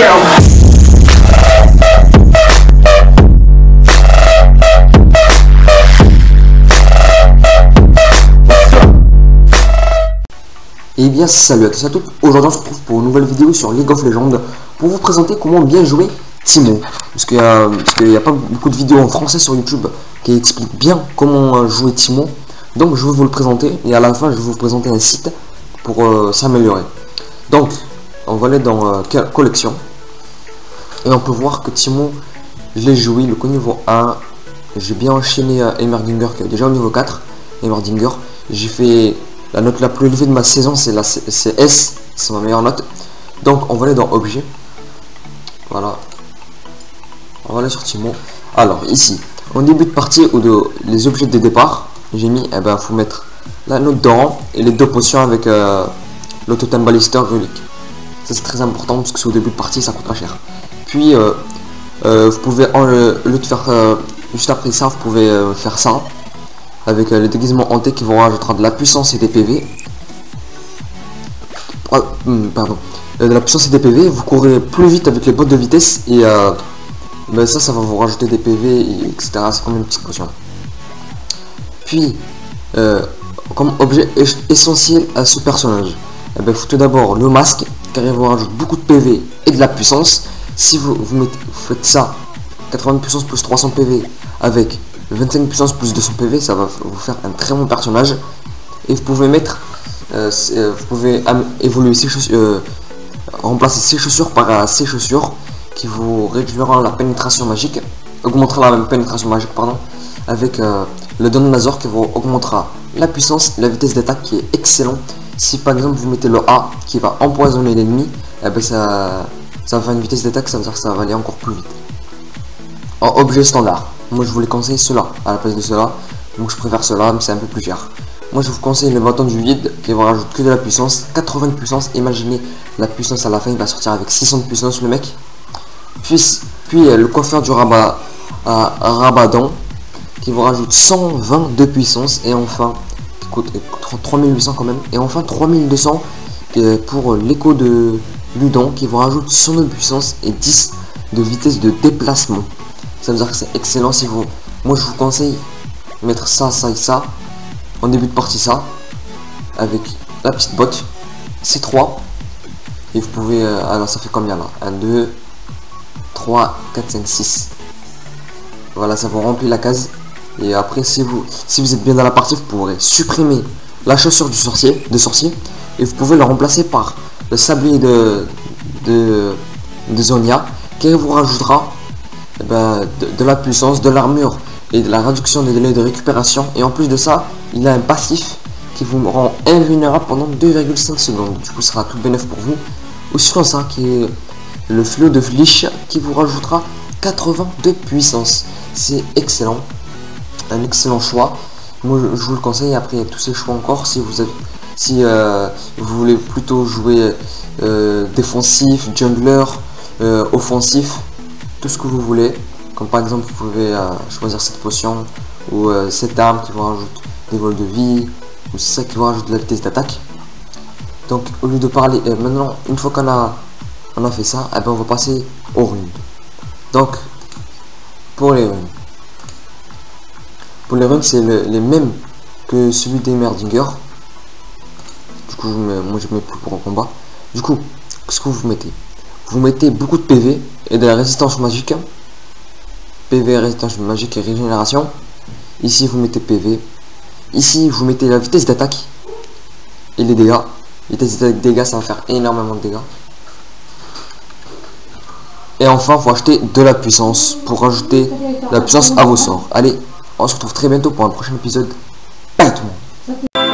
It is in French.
Et bien salut à tous et à toutes, aujourd'hui on se retrouve pour une nouvelle vidéo sur League of Legends pour vous présenter comment bien jouer Teemo. Parce qu'il n'y a pas beaucoup de vidéos en français sur YouTube qui expliquent bien comment jouer Teemo. Donc je vais vous le présenter et à la fin je vais vous présenter un site pour s'améliorer. Donc on va aller dans collection et on peut voir que Teemo, je l'ai joué le niveau 1. J'ai bien enchaîné Heimerdinger qui est déjà au niveau 4. Heimerdinger, j'ai fait la note la plus élevée de ma saison, c'est S, c'est ma meilleure note. Donc on va aller dans objet. Voilà. On va aller sur Teemo. Alors ici, en début de partie ou de les objets de départ, j'ai mis, faut mettre la note de rang et les 2 potions avec le totem balister relique. Ça c'est très important parce que c'est au début de partie, ça coûte pas cher. Puis vous pouvez, au lieu de faire juste après ça, vous pouvez faire ça. Avec les déguisements hantés qui vont rajouter de la puissance et des PV. De la puissance et des PV, vous courez plus vite avec les bottes de vitesse et ça va vous rajouter des PV, etc. C'est comme une petite potion. Puis, comme objet essentiel à ce personnage, il faut tout d'abord le masque, car il vous rajoute beaucoup de PV et de la puissance. Si vous faites ça, 80 puissance plus 300 PV avec 25 puissance plus 200 PV, ça va vous faire un très bon personnage. Et vous pouvez mettre, vous pouvez évoluer ces chaussures, remplacer ces chaussures par ces chaussures qui vous réduiront la pénétration magique, augmentera la pénétration magique pardon, avec le don Nazor qui vous augmentera la puissance et la vitesse d'attaque qui est excellent. Si par exemple vous mettez le A qui va empoisonner l'ennemi, ça va faire une vitesse d'attaque, ça veut dire que ça va aller encore plus vite. En objet standard, moi je vous les conseille cela à la place de cela, donc je préfère cela mais c'est un peu plus cher. Moi je vous conseille le bâton du vide qui va rajouter que de la puissance, 80 de puissance. Imaginez la puissance à la fin, il va sortir avec 600 de puissance le mec. Puis le coiffeur du Rabadon qui vous rajoute 120 de puissance, et enfin qui coûte 3800 quand même, et enfin 3200 pour l'écho de Ludon qui vous rajoute 100 de puissance et 10 de vitesse de déplacement. Ça veut dire que c'est excellent. Si vous, moi je vous conseille mettre ça, ça et ça en début de partie, ça avec la petite botte, c'est 3 et vous pouvez alors ça fait combien là, 1 2 3 4 5 6, voilà, ça vous remplit la case. Et après si vous êtes bien dans la partie, vous pourrez supprimer la chaussure du sorcier et vous pouvez le remplacer par le sablier de Zonia qui vous rajoutera de la puissance, de l'armure et de la réduction des délais de récupération. Et en plus de ça, il a un passif qui vous rend invulnérable pendant 2,5 secondes. Du coup, ce sera tout bénéf pour vous. Aussi comme ça, qui est le flot de Lich qui vous rajoutera 80 de puissance. C'est excellent, un excellent choix. Moi, je vous le conseille. Après, tous ces choix encore, si vous voulez plutôt jouer défensif, jungler, offensif, tout ce que vous voulez, comme par exemple vous pouvez choisir cette potion ou cette arme qui vous rajoute des vols de vie, ou ça qui vous rajoute de la vitesse d'attaque. Donc au lieu de parler maintenant, une fois qu'on a fait ça, on va passer aux runes. Donc pour les runes c'est les mêmes que celui d'Heimerdinger. Du coup moi je mets plus pour un combat. Du coup qu'est-ce que vous mettez? Vous mettez beaucoup de PV et de la résistance magique. PV, résistance magique et régénération. Ici vous mettez PV. Ici vous mettez la vitesse d'attaque et les dégâts. Vitesse d'attaque, dégâts, ça va faire énormément de dégâts. Et enfin il faut acheter de la puissance pour rajouter de la puissance à vos sorts. Allez, on se retrouve très bientôt pour un prochain épisode. Bye tout le monde.